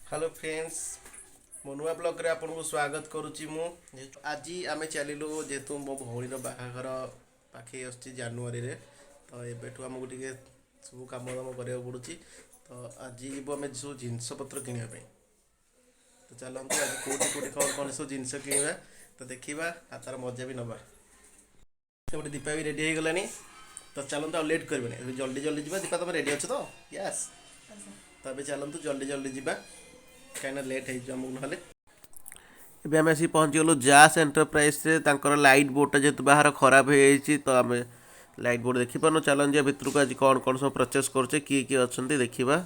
Hello friends मो नुआ blog रे आपको स्वागत करुच्ची मु आज आम चलू जेहेतु मो भौणीर बाहाघर पाखे आसुच्ची जनवरी रे तो एबेठू आमको टे सब कम दाम करा पड़ुची तो आज जीव आम सब जिनस पत्र किणापी तो चलते आज कौटी कौटी कौन कौन सब जिनस किणवा तो देखा तार मजा भी नवा गोटे दीपा भी रेडी हो गलानी तो चलते आ लेट करबे जल्दी जल्दी जा दीपा तुम रेडी अच्छे तो यस तो अभी चलतु जल्दी जल्दी जा कहीं लेट होमको ना ଏବେ ଆମେ ଆସିକି ପହଞ୍ଚିଗଲୁ ଜାସ୍ ଏଣ୍ଟରପ୍ରାଇଜରେ ତାଙ୍କର ଲାଇଟ୍ ବୋର୍ଡ଼ଟା ଯେହେତୁ ବାହାର ଖରାପ ହେଇଯାଇଛି ତ ଆମେ ଲାଇଟ୍ ବୋର୍ଡ଼ ଦେଖିପାରୁନୁ। ଚାଲନ୍ତୁ ଯିବା ଭିତରକୁ ଆଜି କ'ଣ କ'ଣ ସବୁ ପରଚେସ୍ କରୁଛେ କିଏ କିଏ ଅଛନ୍ତି ଦେଖିବା।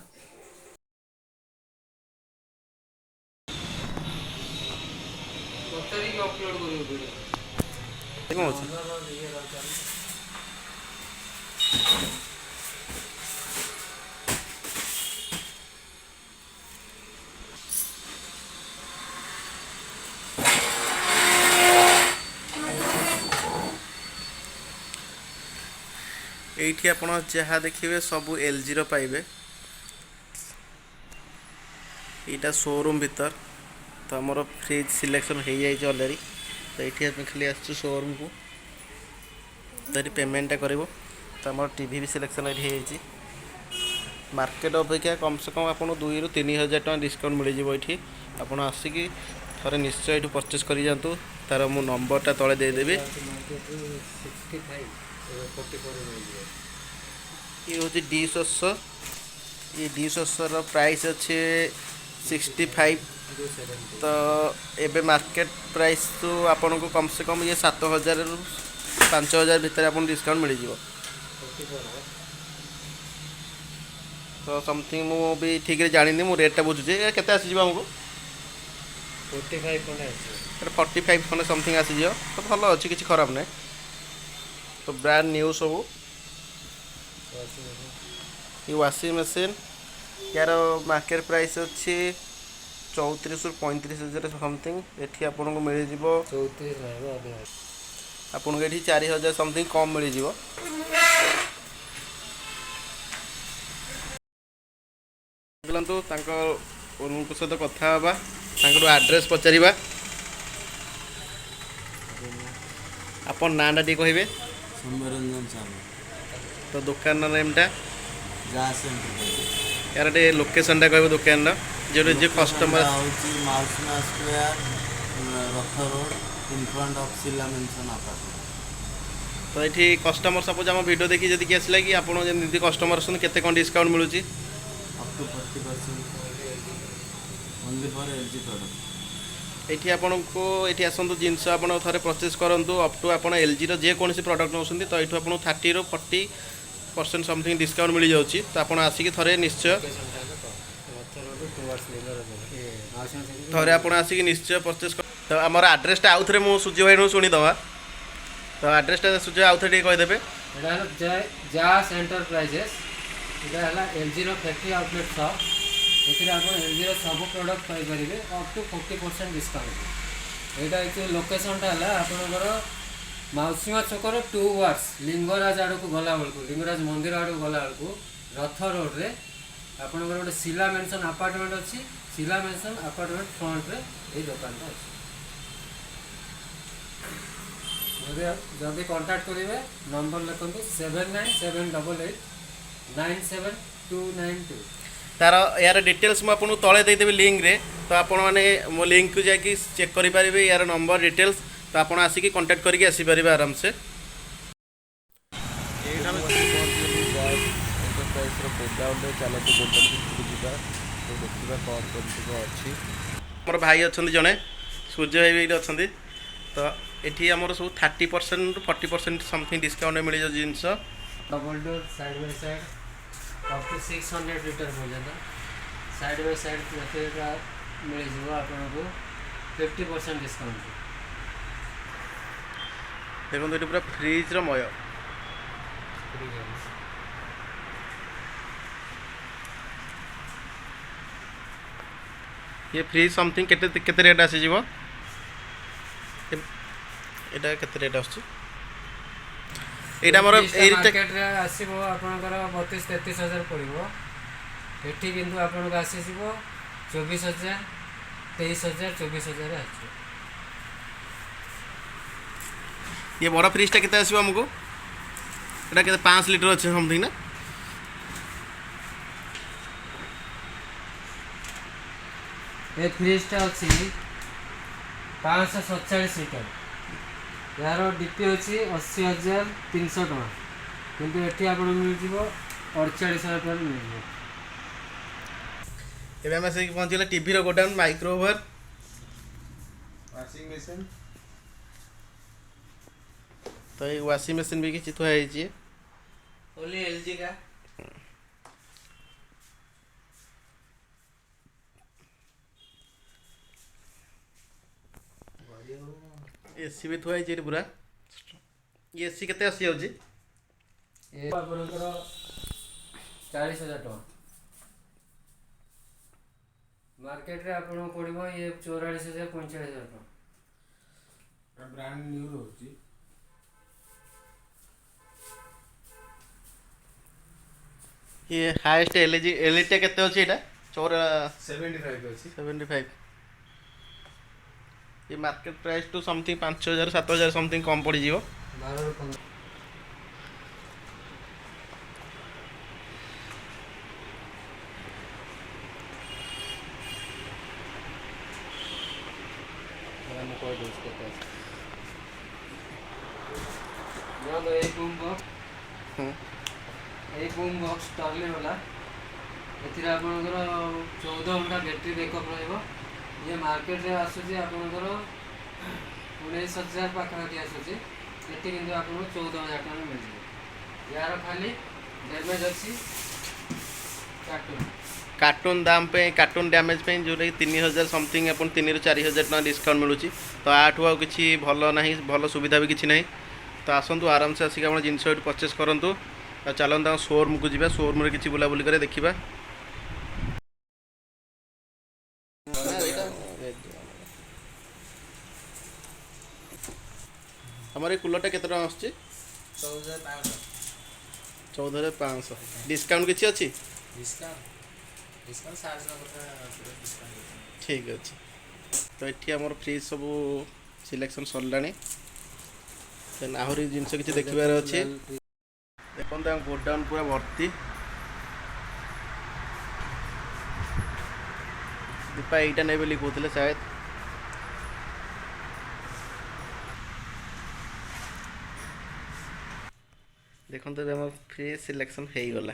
एठी आपण जहाँ देखिए सब एलजी रो पाइबे। यहाँ शोरूम भीतर तो आमर फ्रिज सिलेक्शन हो जाए अलरेडी तो ये खाली आसू शोरूम को तो ये पेमेंटा कर तो आम टीवी भी सिलेक्शन ये मार्केट अपेक्षा कम से कम आपको 2 ରୁ 3 हज़ार टका डिस्काउंट मिल जाए। आप आसिकी थे निश्चय ये परचेस कर जातु तार मु नंबरटा तले देदेवी। ये हूँ डिशर ये डिशर प्राइस अच्छे 65 तो एबे मार्केट प्राइस तो आपन को कम से कम ये 7,000 ରୁ 5,000 भितर आपन डिस्काउंट मिल जाए। तो समथिंग मु भी ठीक है जानी मु रेटा बुझुचे केते आसी हमको 45 खंडे समथिंग आसी तो भल अच्छी किसी खराब ना तो ब्रांड न्यू सब ये वाशिंग मशीन यार मार्केट प्राइस अच्छी 34 ରୁ 35,000 समथिंग ये आपको मिल जाए आपको ये 4,000 समथिंग कम मिल जाए। चलतु उनको सहित कथा आड्रेस पचार आप नाटा टी कहे सौम्यरंजन साहू तो दुकान नेमटा जास एंटरप्राइज यार टे लोकेशनटा कह दुकान जो जो customer माउसना square Rath road in front of सिला मेंशन अपार्टमेंट तो ये कस्टमर सपोज आम वीडियो देखी जब किए आसला कि आपड़ जमी कस्टमर आसते केते कौन डिस्काउंट मिलूँ up to 40% only for LG product ये आपन को ये आसतु जिनस आप थे परचेस करूँ अप टू आप एलजी जेकोसी प्रडक्ट नौ तो ये आपको 30 ରୁ 40% समथिंग डिस्काउंट मिल जाऊँगी तो आप आसिक थे निश्चय थे आप आसिक निश्चय परचेस तो आमर आड्रेसटा आउ थे मुझे सूर्य भाई शुणीदे तो आड्रेसटा सूर्य आउ थे कहीदेवे जास एंटरप्राइजेस यहाँ एलजी फैक्ट्री आउटलेट शॉप ये आप एलजी सब प्रोडक्ट पाइपर अप टू 40% डिस्काउंट यहाँ एक्चुअली लोकेशनटा है आपंकर मौसीमा छकर 2 वार्ड्स लिंगराज आड़ को गला बेलू लिंगराज मंदिर आड़ को गला बेलू रथ रोड रे आपंकर गोटे शिला मेंशन अपार्टमेंट अच्छी शिला मेंशन अपार्टमेंट फ्रंट रे ये दुकानटा अच्छी जदि कांटेक्ट करेंगे नंबर लिखते 7978897292 तार यार डिटेल्स मुझे तले देदेवी लिंक रे तो आपण मैंने मो लिंक को जाकि चेक करेंगे यार नंबर डिटेल्स तो आप आसिक कंटाक्ट करके आसीपर आराम से। मोर भाई अच्छा जड़े सूर्य भाई भी अच्छा तो ये आमर सब 30% ରୁ 40% समथिंग डिस्काउंट मिल जाए जिनस double door side by side up to 600 litre पर्यटन साइड बाय साइड मिल जाए आपको 50% डिस्काउंट देखो ये पूरा फ्रिज मय ये फ्रिज समथिंग केते रेट आसी एटा केते रेट आछी एटा मोर मार्केट रे आसीबो आपनकर 32-33 हजार पड़िबो एठी किंतु आपनको आसीबो 24,000 23,000 24,000 ଆସିବ। ये बड़ फ्रिजटा केते आसीबो हमको एटा केते 5 लीटर अछि समथिंग ना ए फ्रिजटा अछि 547 लीटर। यार डीपी अछि 80,300 टका किंतु एठी आपण मिल जिवो 48,000 टका मिल जिवो। एबे हम से पहुंचले टीवी रो godown micro oven washing machine तो ये वॉशिंग मशीन भी किछि तो है जी ओनली एलजी का। एसी भी थोड़ा है पूरा ये एसी केते आसी जाउची ए आपनकर 40,000 टका मार्केट रे आपण पड़िबो ये 44,000 45,000 टका। ब्रांड न्यू रहउची। ये हाईएस्ट एलजी एलईडी केते अछि एटा 75 अछि। 75 ये market price to something 5,000 7,000 something कम पड़ी जीवो 12 ରୁ 15 हम कोई दूस करते हैं ना तो एक बूम बॉक्स एक बूम बॉक्स टर्ली वाला एथिरा आपनकर 14 घंटा बैटरी बैकअप रहइबो। ये मार्केट रे आसुची आपनकर 19,000 पाखापाखि आसुची एठी किंतु आपन 14,000 टका मिल जिवो। यार खाली डैमेज अछि कार्टून दाम पे कार्टून डैमेज पे जो 3,000 समथिंग अपन 3 ରୁ 4,000 टका डिस्काउंट मिलुची तो आठू आ किछि भलो नाही भलो सुविधा भी किछि नाही तो आसंतु आराम से आसिक हम जिनस एट परचेस करंतु चलता शोरूम को जीवा शोरूम रे किछि बुलाबुली करे देखिबा। हमारे कूलरटा केते टका आछी 14,500 डिस्काउंट किछि अछि डिस्काउंट 700 डिस्काउंट ठीक अच्छे तो ये आम फ्रिज सब सिलेक्शन सरलानी देन आहरी जिनस किसी देखबार अच्छे देखते गोडाउन पूरा भर्ती दीपा यहीटा नहीं बोली कहते शायद देखते आम फ्रिज सिलेक्शन हो गला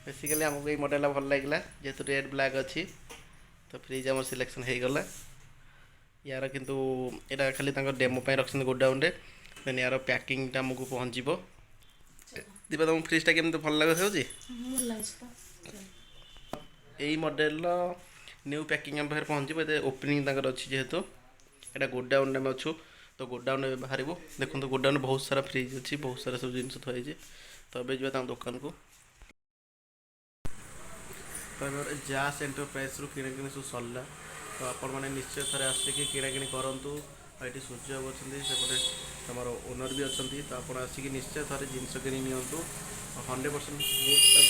बेसिकली आमको ये मॉडल भल लगे जेहेतु रेड ब्लैक अच्छी तो फ्रिज आम सिलेक्शन हो गला यार किंतु यहाँ खाली डेमो रखते गोडाउन रे देन यार पैकिंग आमको पहुँचो दीपा तुम फ्रिजटा केमती भल लगे यही मॉडल न्यू पैकिंग आम पाखे पहुँचो ये ओपनिंग अच्छी जेहेतु यहाँ गोडाउन में अच्छु तो गोडाउन में बाहर देखो गोडाउन बहुत सारा फ्रिज अच्छी बहुत सारा सब जिन थी तो ये जा दुकान को जास एंटरप्राइज रू किଣା सब सरला तो आपण मैंने निश्चय थे आसिक किଣା करूँ ये सूर्य बाबू अच्छे सेपटे तुम ओनर भी अच्छा तो आप आसिक निश्चय थे जिनस कि 100%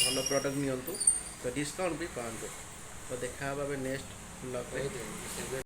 भल प्रडक्ट नि तो डिस्काउंट भी पाँच तो देखा नेक्स्ट ब्लॉग।